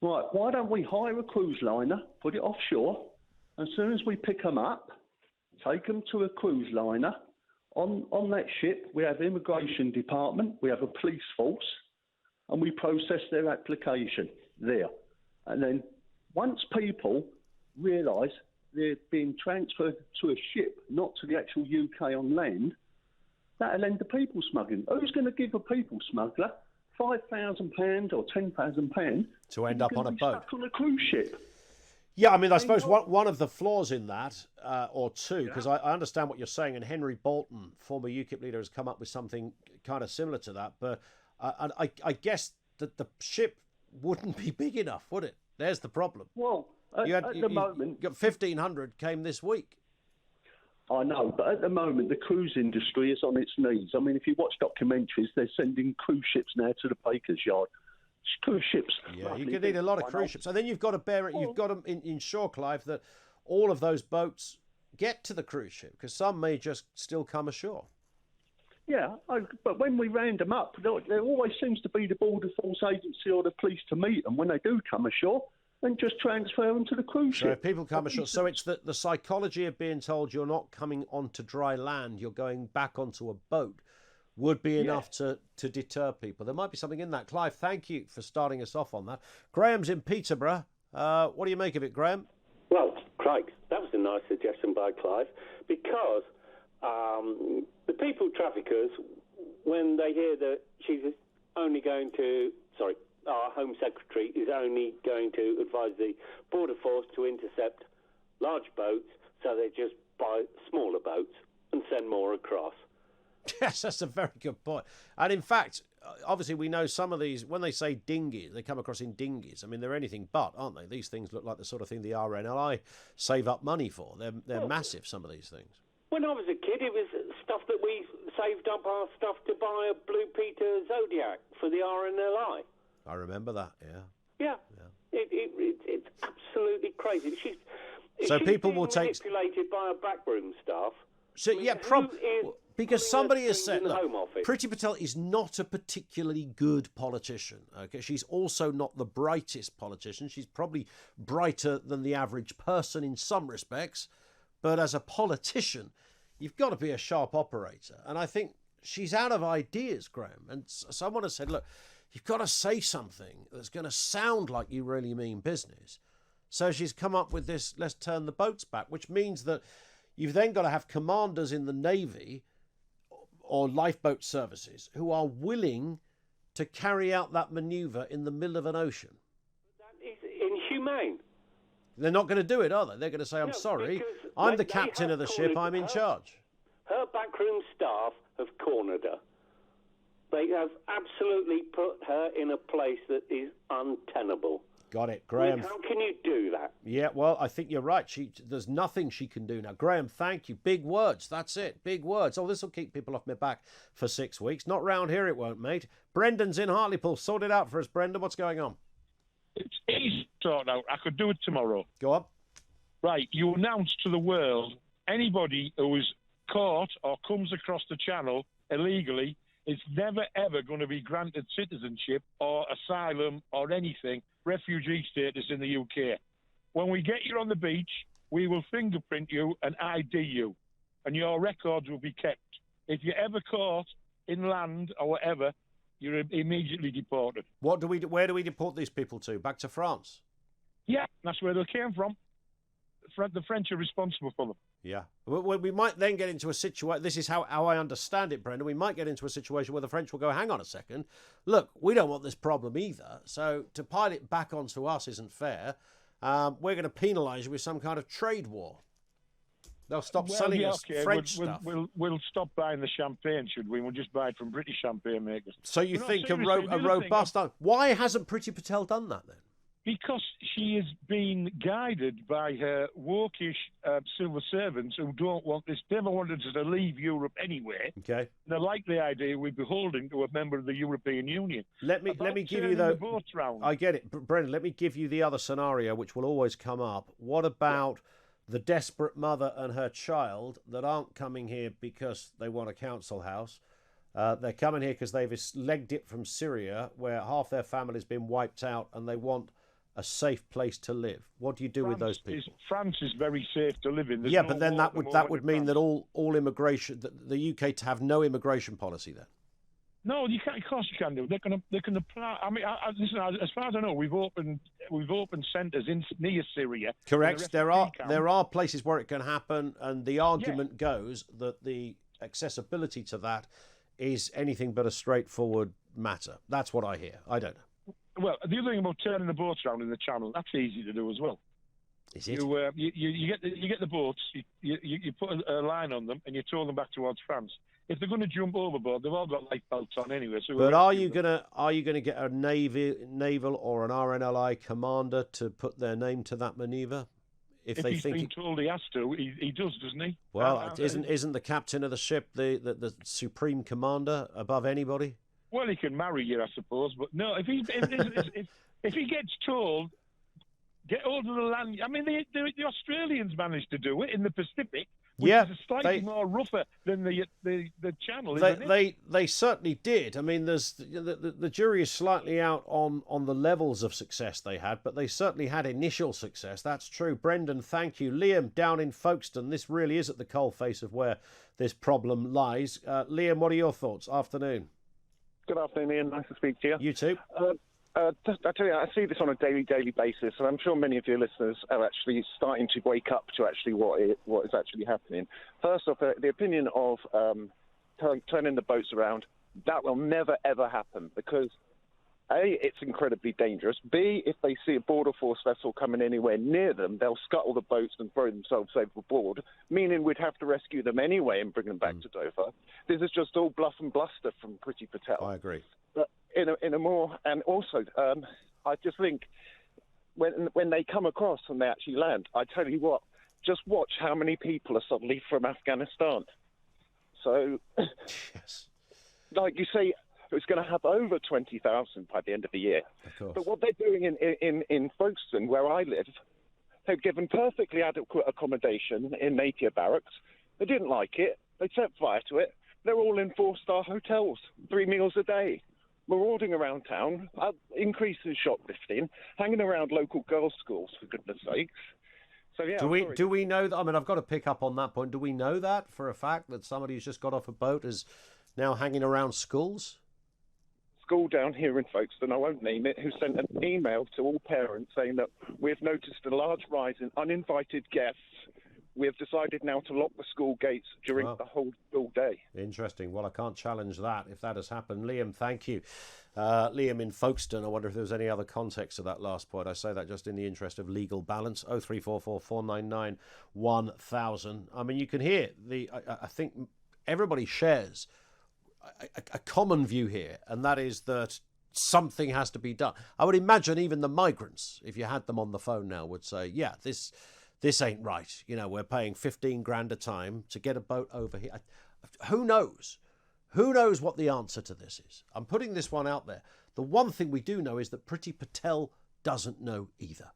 Right, why don't we hire a cruise liner, put it offshore, as soon as we pick them up, take them to a cruise liner. On that ship, we have immigration department, we have a police force, and we process their application there. And then once people realise they're being transferred to a ship, not to the actual UK on land, that'll end the people smuggling. Who's going to give a people smuggler £5,000 or £10,000 to end up on a boat? Stuck on a cruise ship. Yeah, I mean, I suppose one of the flaws in that, or two, because I understand what you're saying, and Henry Bolton, former UKIP leader, has come up with something kind of similar to that, but I guess that the ship wouldn't be big enough, would it? There's the problem. Well, at the moment... You got 1,500 came this week. I know, but at the moment, the cruise industry is on its knees. I mean, if you watch documentaries, they're sending cruise ships now to the baker's yard. Cruise ships. Yeah, you could need a lot of cruise ships. And then you've got to bear it, you've got to ensure, Clive, that all of those boats get to the cruise ship, because some may just still come ashore. Yeah, but when we round them up, there always seems to be the Border Force Agency or the police to meet them when they do come ashore and just transfer them to the cruise ship. So if people come ashore, so it's the psychology of being told you're not coming onto dry land, you're going back onto a boat, would be enough to deter people. There might be something in that. Clive, thank you for starting us off on that. Graham's in Peterborough. What do you make of it, Graham? Well, Craig, that was a nice suggestion by Clive, because the people traffickers, when they hear that she's only going to, our Home Secretary is only going to advise the Border Force to intercept large boats, so they just buy smaller boats and send more across. Yes, that's a very good point. And in fact, obviously we know some of these, when they say dinghies, they come across in dinghies. I mean, they're anything but, aren't they? These things look like the sort of thing the RNLI save up money for. They're massive, some of these things. When I was a kid, it was stuff that we saved up our stuff to buy a Blue Peter Zodiac for the RNLI. I remember that, yeah. Yeah. It's absolutely crazy. So she's people being will take... manipulated by our backroom staff. So, because somebody has said, look, Home Office? Priti Patel is not a particularly good politician. Okay, she's also not the brightest politician. She's probably brighter than the average person in some respects, but as a politician, you've got to be a sharp operator. And I think she's out of ideas, Graham. And someone has said, look, you've got to say something that's going to sound like you really mean business. So she's come up with this, let's turn the boats back, which means that you've then got to have commanders in the Navy or lifeboat services who are willing to carry out that manoeuvre in the middle of an ocean. That is inhumane. They're not going to do it, are they? They're going to say, I'm sorry, I'm the captain of the ship, I'm in charge. Her backroom staff have cornered her. They have absolutely put her in a place that is untenable. Got it, Graham. How can you do that? Yeah, well, I think you're right. There's nothing she can do now. Graham, thank you. Big words. That's it. Big words. Oh, this will keep people off my back for 6 weeks. Not round here, it won't, mate. Brendan's in Hartlepool. Sort it out for us, Brendan. What's going on? It's easy to sort out. I could do it tomorrow. Go on. Right, you announce to the world anybody who is caught or comes across the channel illegally is never, ever going to be granted citizenship or asylum or anything, refugee status in the UK. When we get you on the beach, we will fingerprint you and ID you, and your records will be kept. If you're ever caught inland or whatever, you're immediately deported. Where do we deport these people to? Back to France? Yeah, that's where they came from. The French are responsible for them. Yeah. Well, we might then get into a situation, this is how I understand it, Brendan, we might get into a situation where the French will go, hang on a second, look, we don't want this problem either, so to pile it back onto us isn't fair. We're going to penalise you with some kind of trade war. They'll stop selling us French stuff. We'll stop buying the champagne, should we? We'll just buy it from British champagne makers. So you think a robust... Why hasn't Priti Patel done that then? Because she is being guided by her wokish civil servants who don't want this. They never wanted us to leave Europe anyway. Okay. They like the idea we're beholden to a member of the European Union. Let me give you the boats round. I get it, Brendan. Let me give you the other scenario, which will always come up. What about the desperate mother and her child that aren't coming here because they want a council house? They're coming here because they've legged it from Syria, where half their family's been wiped out, and they want a safe place to live? What do you do with those people? France is very safe to live in. There's yeah, no but then war that would mean France. that all immigration, the UK to have no immigration policy then. No, you can't. Of course, you can do. They can apply. I mean, listen. As far as I know, we've opened centres near Syria. Correct. There are places where it can happen, and the argument goes that the accessibility to that is anything but a straightforward matter. That's what I hear. I don't know. Well, the other thing about turning the boats around in the channel, that's easy to do as well. Is it? You get the boats, you put a line on them, and you tow them back towards France. If they're going to jump overboard, they've all got life belts on anyway. So but are you gonna get a naval or an RNLI commander to put their name to that manoeuvre? If they he's think been told he has to, he does, doesn't he? Well, isn't the captain of the ship the supreme commander above anybody? Well, he can marry you, I suppose, but no. If he gets told, get hold of the land. I mean, the Australians managed to do it in the Pacific. Which is slightly more rougher than the channel, isn't it? They certainly did. I mean, there's the jury is slightly out on the levels of success they had, but they certainly had initial success. That's true. Brendan, thank you. Liam, down in Folkestone, this really is at the coalface of where this problem lies. Liam, what are your thoughts? Afternoon. Good afternoon, Ian. Nice to speak to you. You too. I tell you, I see this on a daily basis, and I'm sure many of your listeners are actually starting to wake up to actually what is actually happening. First off, the opinion of turning the boats around, that will never, ever happen because, A, it's incredibly dangerous. B, if they see a border force vessel coming anywhere near them, they'll scuttle the boats and throw themselves overboard, meaning we'd have to rescue them anyway and bring them back to Dover. This is just all bluff and bluster from Priti Patel. I agree. But in a more, and also, I just think when they come across and they actually land, I tell you what, just watch how many people are suddenly from Afghanistan. So, yes, like you say, it's going to have over 20,000 by the end of the year. Of course. But what they're doing in Folkestone, where I live, they've given perfectly adequate accommodation in Napier barracks. They didn't like it. They set fire to it. They're all in 4-star hotels, 3 meals a day, marauding around town, increase in shoplifting, hanging around local girls' schools, for goodness sakes. So, yeah, do we know that? I mean, I've got to pick up on that point. Do we know that for a fact that somebody who's just got off a boat is now hanging around schools? School down here in Folkestone, I won't name it, who sent an email to all parents saying that we've noticed a large rise in uninvited guests. We have decided now to lock the school gates during the whole school day. Interesting. Well, I can't challenge that if that has happened. Liam, thank you. Liam in Folkestone, I wonder if there was any other context to that last point. I say that just in the interest of legal balance. 0344 499 1000. I mean, you can hear I think everybody shares a common view here, and that is that something has to be done. I would imagine even the migrants, if you had them on the phone now, would say, yeah, this ain't right. You know, we're paying 15 grand a time to get a boat over here. Who knows? Who knows what the answer to this is? I'm putting this one out there. The one thing we do know is that Priti Patel doesn't know either.